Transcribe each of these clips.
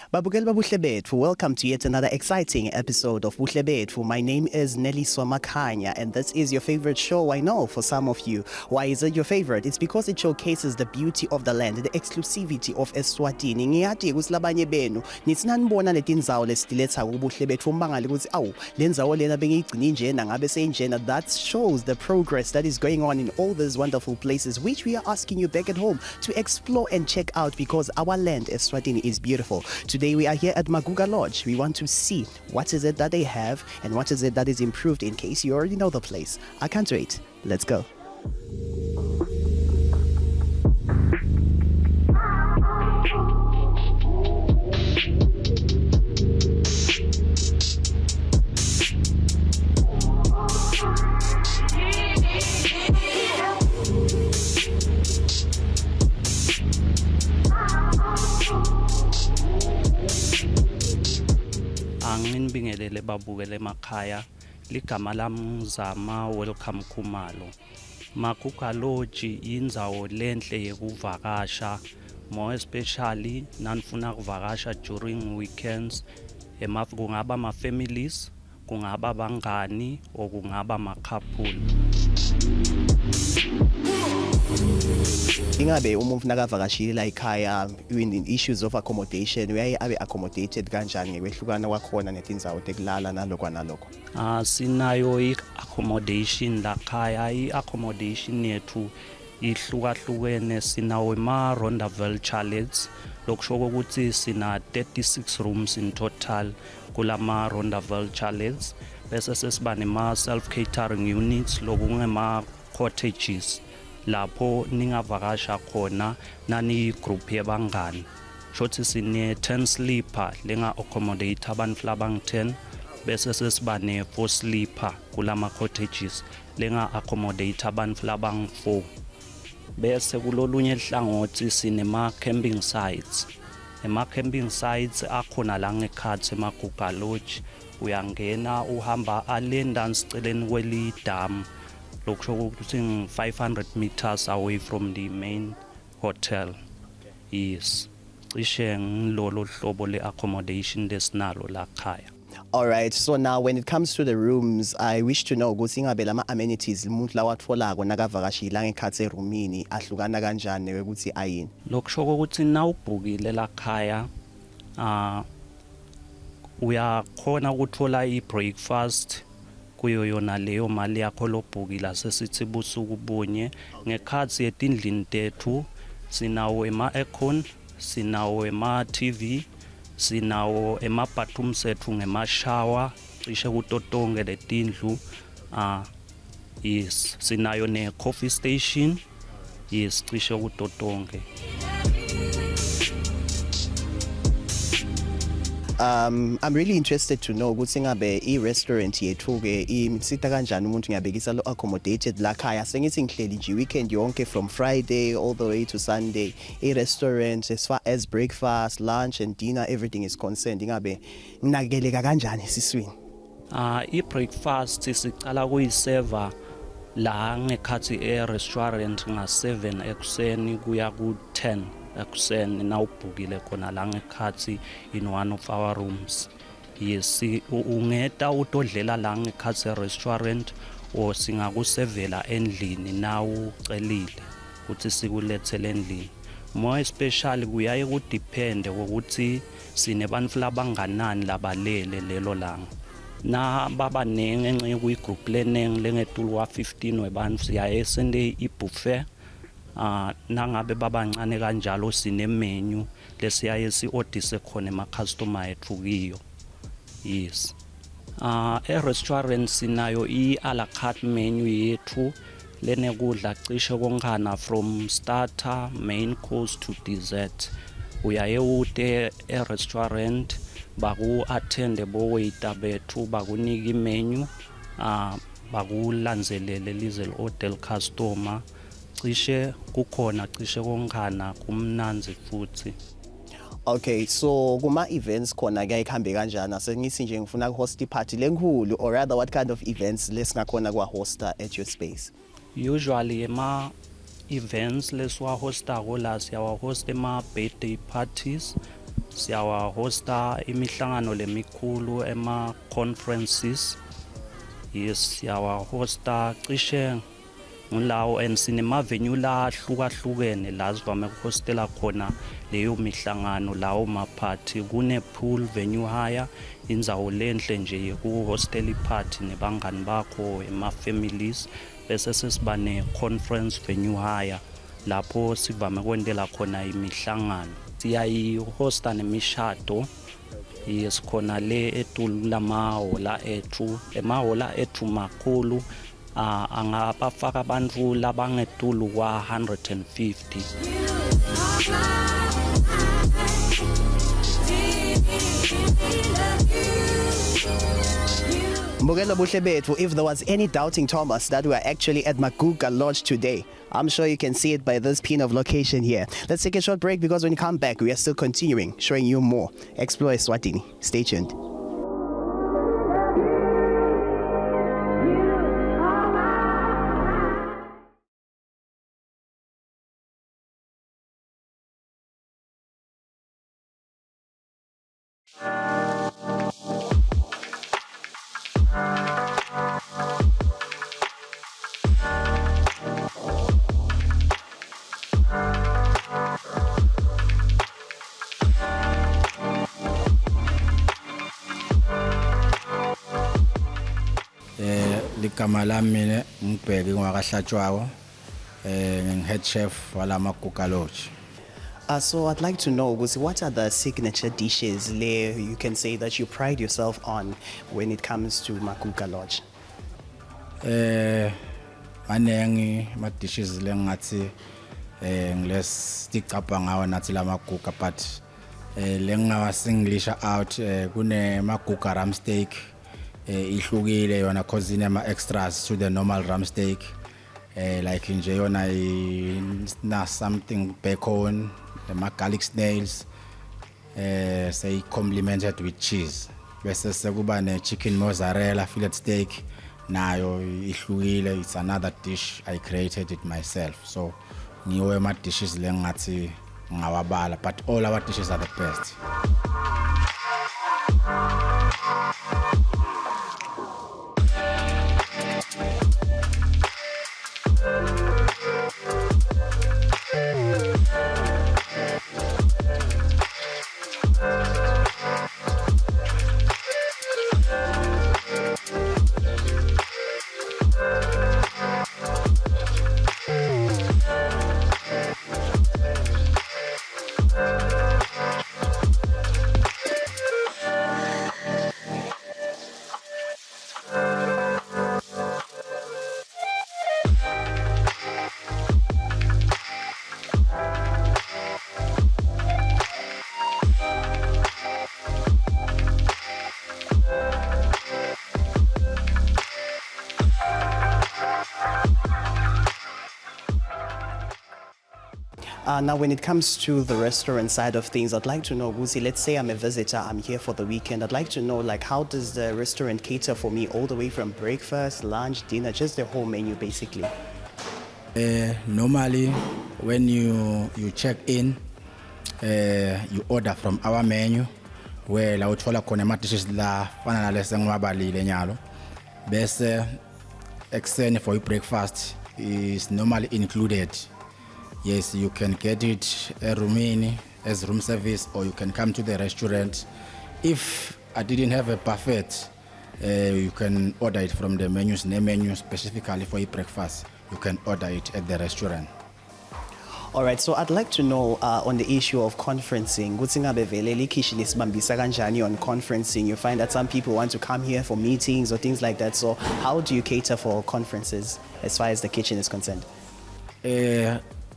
Babukeli babuhle bethu, welcome to yet another exciting episode of Buhle Bethu. My name is Neliswa Makhanya and this is your favorite show, I know, for some of you. Why is it your favorite? It's because it showcases the beauty of the land, the exclusivity of Eswatini. Ngiyati ukuthi labanye benu nithi nanibona leti ndzawo lesiletha kubuhle bethu umbangale ukuthi awu le ndzawo lena bengiyigcina njena ngabe seyinjena. That shows the progress that is going on in all these wonderful places which we are asking you back at home to explore and check out because our land Eswatini is beautiful. Today we are here at Maguga Lodge. We want to see what is it that they have and what is it that is improved in case you already know the place. I can't wait. Let's go. Nginibingelele babukele emakhaya ligama lami Mzama Welcome Khumalo. Maguga Lodge indzawo lenhle yekuvakasha, more especially nanifuna kuvakasha during weekends. Kungaba ama families, kungaba bangani, or kungaba ama couple. Ingabe umuntu nakavakashile la ekhaya in issues of accommodation uyaye abe accommodated kanjani ngekwehlukana kwakhona netindzawo tekulala nalokho nalokho? Sinayo i-accommodation la khaya. I-accommodation yethu ihlukahlukene. Sinawo ema-Rondaville chalets, lokusho ukuthi sina 36 rooms in total kulama Rondaville chalets, bese sesiba nema self-catering units lokungema cottages lapho ningavakasha khona nani group yebangani. Shothi sine 10 sleeper lenga accommodate abantu labang 10, bese sesiba ne 4 sleeper kulama cottages lenga accommodate abantu labang 4. Bese kulolunye ihlangothi sinema camping sites. Ema camping sites akhona la ngekhathi eMaguga Lodge. Uyangena uhamba alenda siceleni kweli dam, lokusho ukuthi 500 meters away from the main hotel. Yes, cishe ngilolo hlobo le accommodation lesinalo la khaya. Alright, so now when it comes to the rooms, I wish to know ukuthi ingabe lama amenities umuntu lawatfolako nakavakashila ngekhathi erumini ahlukana kanjani ukuthi ayini? Lokusho ukuthi nawubhukile la khaya uyakhona ukuthola i-breakfast kuyo yona leyo mali yakho lobhukila sesithi busuku bunye. Ngekhathi yetindlini tethu sinawo ema-aircon, sinawo ema-TV, sinawo ema-bathroom sethu ngema-shower cishe kutotonke letindlu. Yes, sinayo ne-coffee station. Yes, cishe kutotonke. I'm really interested to know ukuthi ngabe i-restaurant yethu ke imsita kanjani umuntu ngiyabekisa lo accommodated la khaya. Sengithi ngihleli nje weekend yonke from Friday all the way to Sunday. I-restaurant as far as breakfast, lunch and dinner, everything is concerned. Ingabe nginakeleka kanjani esiswini? I-breakfast sicala kuyiserva la ngekhathi e-restaurant nga-7 ekuseni kuya ku-10 ekuseni nawubhukile khona la ngekhathi in one of our rooms. Yes, ungeta utodlela la ngekhathi e-restaurant or singakusevela endlini nawu ucelile ukuthi sikulethele endlini. More especially kuyaye kudepende ukuthi sinebantu labanganani labalele lelo langa. Na baba nenge kuyigroup lenenge lengetulu wa 15 webantu siyaye sende ibuffet. Nangabe babancane kanjalo sine menu lesiyaye si-ordise khona ema-customer ethu kiyo. Yes. E-restaurant sinayo i-a la carte menu yethu lene kudla cishe konkana from starter, main course to dessert. Uyaye ute e-restaurant baku-attende bo-waiter bethu bakunika imenu bakulanzelele lize li-order customer cishe kukhona cishe konkhana kumnanzi futhi. Okay, so kuma events khona kuyayihambe kanjani? Asengithi nje ngifuna host party lenkulu, or rather what kind of events lesingakhona kwa hosta at your space? Usually ema events leswa hosta la siyawa host ema birthday parties, siyawa hosta imihlangano lemikhulu ema conferences. Yes, siyawa hosta cishe ngulawo and sinema venue la hlukahlukene la sivame kuhostela khona leyo mihlangano lawo maphathi. Kune pool venue haya indzawo lenhle nje ukuhostela iphathi nebangani bakho ema families, bese sesiba ne conference venue haya lapho sivame kwendela khona imihlangano. Siyayihosta nemishado. Yes, khona le etulu lamahola ethu, emahola ethu makhulu angabafaka abantu labangetulu kwa 150. Mbukelo buhle bethu, if there was any doubting Thomas that we are actually at Maguga Lodge today, I'm sure you can see it by this pin of location here. Let's take a short break because when you come back, we are still continuing showing you more. Explore Eswatini. Stay tuned. Ligama lami mina ngibheke ngwakahlatshwayo head chef wala Maguga Lodge. So I'd like to know, what are the signature dishes you can say that you pride yourself on when it comes to Maguga Lodge? Manengi ma dishes lengathi ngilesicapha ngawo nathi la Maguga, but lengawa singlisha out kune Maguga ram steak ihlukile yona cause inema extras to the normal ram steak, like nje yona na something bacon, the garlic snails, say complemented with cheese. Bese sekuba ne chicken mozzarella fillet steak nayo ihlukile. It's another dish I created it myself, so ngiwe ma dishes lengathi ngawabala, but all our dishes are the best. Now, when it comes to the restaurant side of things, I'd like to know, Gusi, let's say I'm a visitor, I'm here for the weekend. I'd like to know, how does the restaurant cater for me all the way from breakfast, lunch, dinner, just the whole menu, basically? Normally, when you check in, you order from our menu, where la uthola khona ama dishes la fana nalese ngiwabalile nyalo. Bese ekseni for breakfast is normally included. Yes, you can get it as room service, or you can come to the restaurant. If I didn't have a buffet, you can order it from the menus, name menu specifically for your breakfast. You can order it at the restaurant. All right, so I'd like to know on the issue of conferencing. On conferencing, you find that some people want to come here for meetings or things like that. So how do you cater for conferences as far as the kitchen is concerned?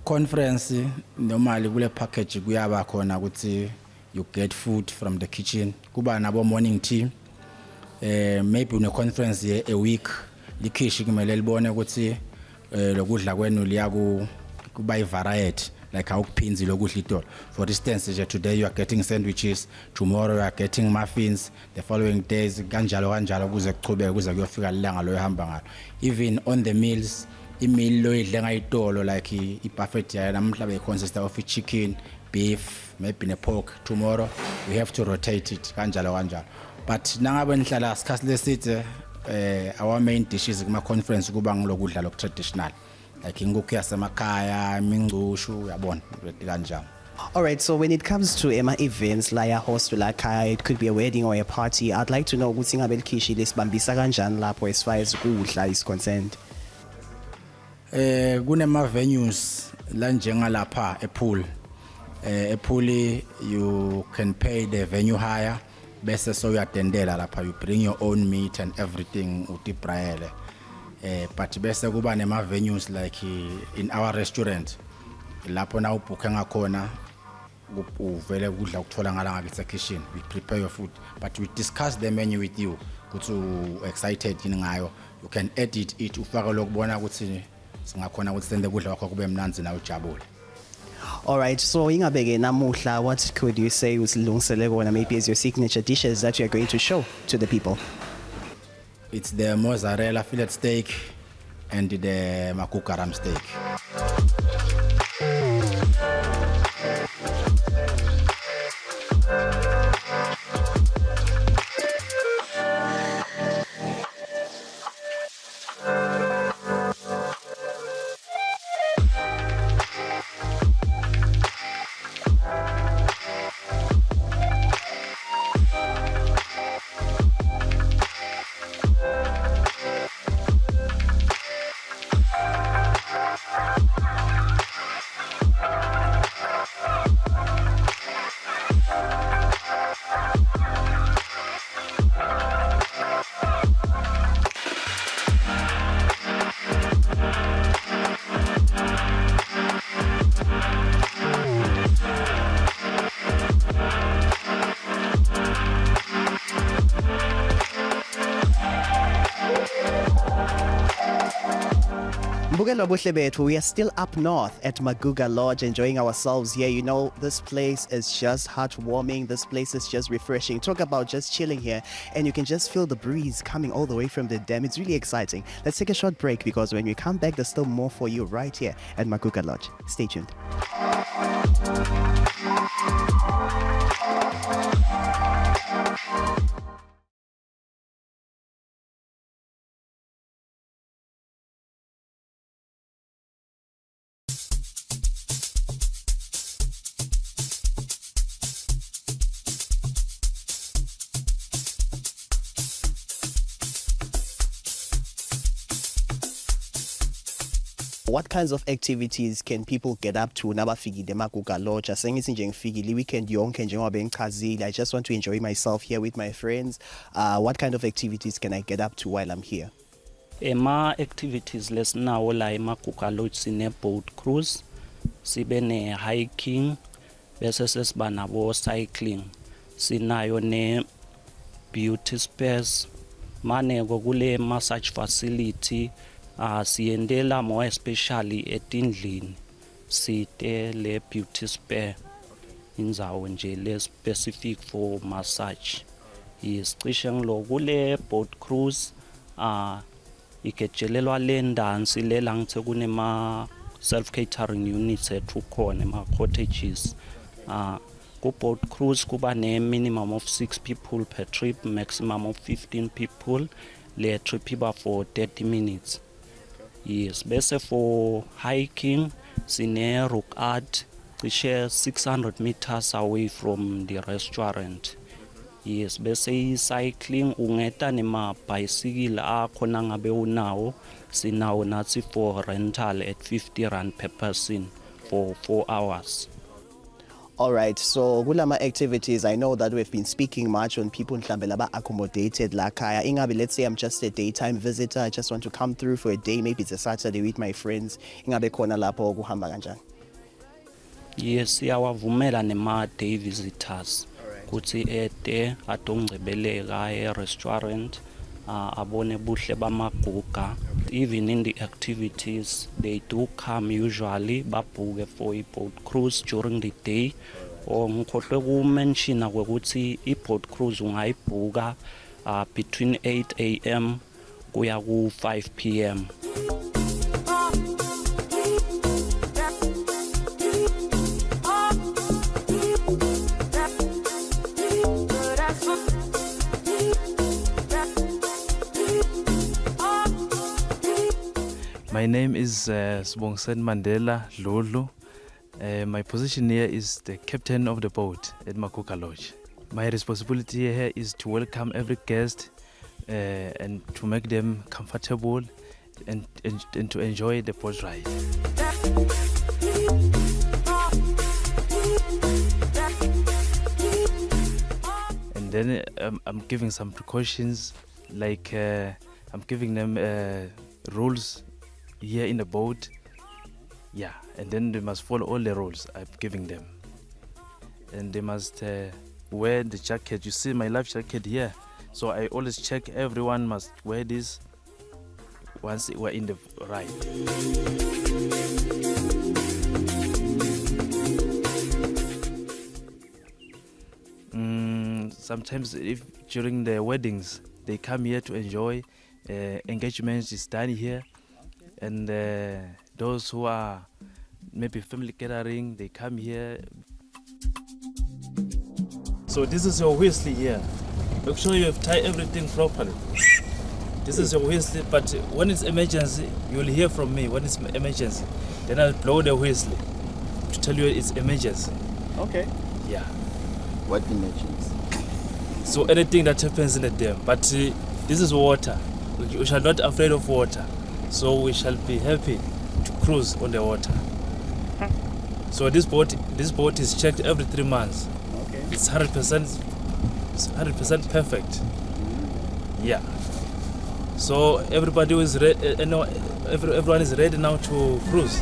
Conference normally kule package kuyaba khona ukuthi you get food from the kitchen. Kuba nabo morning tea. Maybe une conference a week likhishi kumele libone ukuthi lokudla kwenu liyaku kuba variety like how kuphinzi lokudla itolo. For instance, today you are getting sandwiches, tomorrow you are getting muffins, the following days kanjalo kuze kuchubeke kuze kuyofika ilanga lo ehamba ngalo. Even on the meals, i-meal lo idle ngayitolo like i-buffet ya namhla be consist of chicken, beef, maybe ne pork. Tomorrow we have to rotate it kanjalo. But nangabe nihlala isikhathi lesithe our main dishes kuma conference kuba ngilokudla lo traditional like inkukhu yasemakhaya imingcushu yabona kanjalo. All right, so when it comes to events like a host lakhaya, it could be a wedding or a party, I'd like to know ukuthi ngabe likhishi lesibambisa kanjani lapho as far as ukudla is concerned. Kunema venues la njengalapha ePool. ePool you can pay the venue hire bese so uyatendela lapha, you bring your own meat and everything utibrayele. But bese kuba nema venues like in our restaurant lapho na ubooke ngakhona uvele ukudla ukuthola ngala ngakithi kitchen, we prepare your food but we discuss the menu with you ukuthi excited yini ngayo, you can edit it ufake lokubona ukuthi singakhona ukuthi sende ukudla kwakho kube mnanzi nawe ujabule. All right, so ingabeke namuhla, what could you say usilungisele kona maybe as your signature dishes that you are going to show to the people? It's the mozzarella fillet steak and the makuka ram steak. Mbukelo buhle bethu, we are still up north at Maguga Lodge enjoying ourselves here. You know, this place is just heartwarming. This place is just refreshing. Talk about just chilling here and you can just feel the breeze coming all the way from the dam. It's really exciting. Let's take a short break because when we come back, there's still more for you right here at Maguga Lodge. Stay tuned. What kinds of activities can people get up to nabafikile Maguga Lodge? Asengithi nje ngifikile weekend yonke njengoba ngichazile, I just want to enjoy myself here with my friends. What kind of activities can I get up to while I'm here? Ema activities lesinawo la eMaguga Lodge sine boat cruise, sibe ne hiking, bese sesiba nabo cycling. Sinayo ne beauty space, mane kule massage facility. Siyendela more especially etindlini site le beauty spa indzawo nje le specific for massage. Isicishe ngilo kule boat cruise ikejelelwa le ndansi lela ngithe kunema self catering units ethu khona ema cottages. Ku boat cruise kuba ne minimum of 6 people per trip, maximum of 15 people. Le trip iba for 30 minutes. Yes, bese for hiking, sine rock art, cishe 600 meters away from the restaurant. Yes, bese cycling, ungeta nema bicycle akhona ngabe unawo, sinawo nathi for rental at 50 rand per person for 4 hours. All right, so kulama activities, I know that we've been speaking much on people mhlambe laba accommodated lakhaya. Ingabe, let's say I'm just a daytime visitor, I just want to come through for a day, maybe it's a Saturday with my friends. Ingabe khona lapho kuhamba kanjani? Yes, siyawavumela nema-day visitors kuthi ede adongcebeleka e-restaurant abone buhle bamaguga. Even in the activities, they do come usually babhuke for i-boat cruise during the day. Or ngikhohlwe kumenshina ukuthi i-boat cruise ungayibhuka between 8 a.m. kuya ku 5 p.m. My name is Sibongiseni Mandela Dludlu. My position here is the captain of the boat at Makuka Lodge. My responsibility here is to welcome every guest and to make them comfortable and to enjoy the boat ride. And then I'm giving some precautions, like I'm giving them rules here in the boat. Yeah, and then they must follow all the rules I'm giving them. And they must wear the jacket. You see my life jacket here. So I always check everyone must wear this once we're in the ride. Sometimes if during the weddings, they come here to enjoy. Engagement is done here. And those who are maybe family gathering, they come here. So this is your whistle here. Make sure you have tied everything properly. This is your whistle, but when it's emergency, you'll hear from me when it's emergency. Then I'll blow the whistle to tell you it's emergency. Okay. Yeah. What emergency? So anything that happens in the dam, but this is water. We shall not afraid of water. So we shall be happy to cruise on the water. So this boat is checked every 3 months. Okay. It's 100% perfect. Yeah. So everybody is ready. Everyone is ready now to cruise.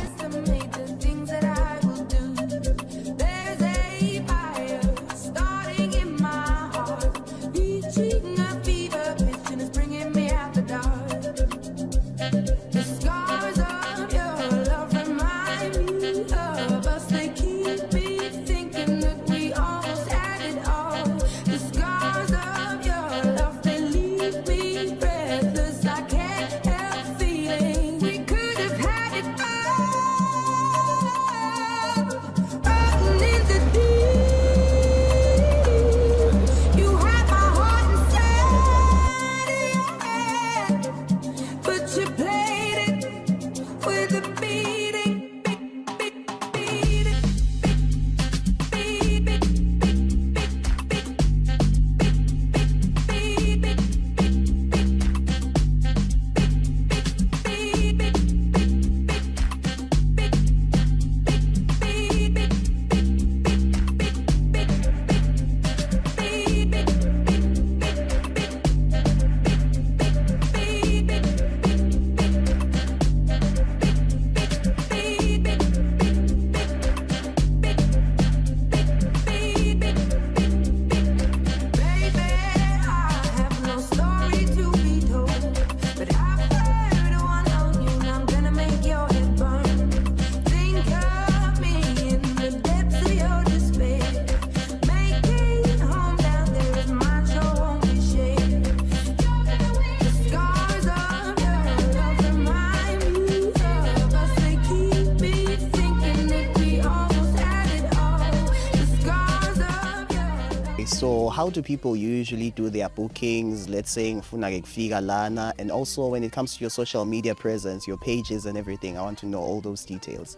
So how do people usually do their bookings? Let's say ngifuna kufika lana, and also when it comes to your social media presence, your pages and everything, I want to know all those details.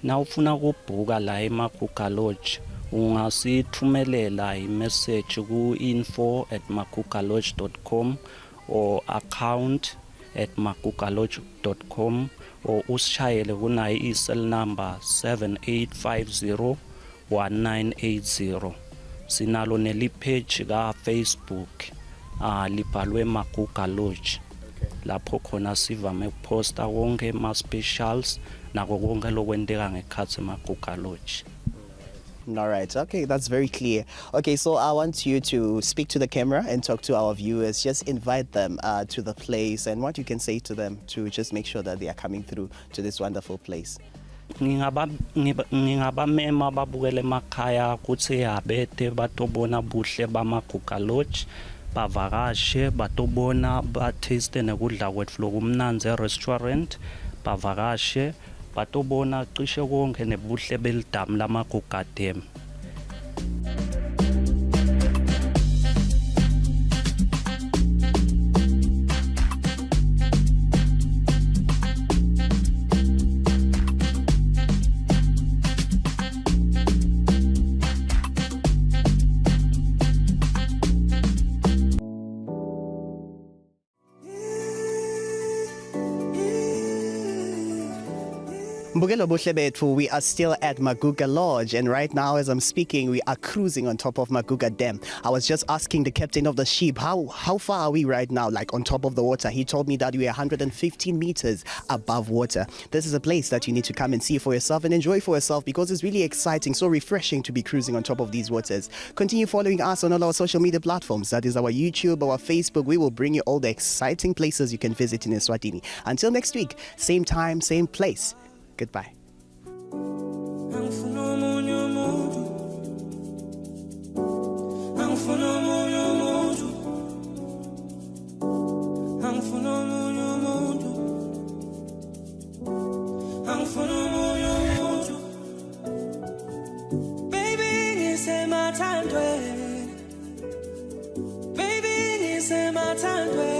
Now ufuna ukubhuka la eMakuka Lodge, ungasithumelela i-message ku info@makukalodge.com or account@makukalodge.com, or usishayele kunayo i-cell number 78501980. Sinalo nelipage ka Facebook libhalwe Makuka Lodge. Lapho khona sivame ukuposta wonke ama specials nako konke lokwenteka ngekhathi eMakuka Lodge. All right. Okay, that's very clear. Okay, so I want you to speak to the camera and talk to our viewers. Just invite them to the place and what you can say to them to just make sure that they are coming through to this wonderful place. ngingabamema babukele emakhaya kuthi abete batobona buhle bamaguga lodge bavakashe batobona bataste nekudla kwethu lokumnanzi restaurant bavakashe batobona cishe konke nebuhle belidamu lamaguga dam. Mbukelo buhle bethu, we are still at Maguga Lodge, and right now as I'm speaking we are cruising on top of Maguga Dam. I was just asking the captain of the ship how far are we right now, like on top of the water. He told me that we are 115 meters above water. This is a place that you need to come and see for yourself and enjoy for yourself because it's really exciting, so refreshing to be cruising on top of these waters. Continue following us on all our social media platforms. That is our YouTube, our Facebook. We will bring you all the exciting places you can visit in Eswatini. Until next week, same time, same place. Goodbye. Baby, it's my time.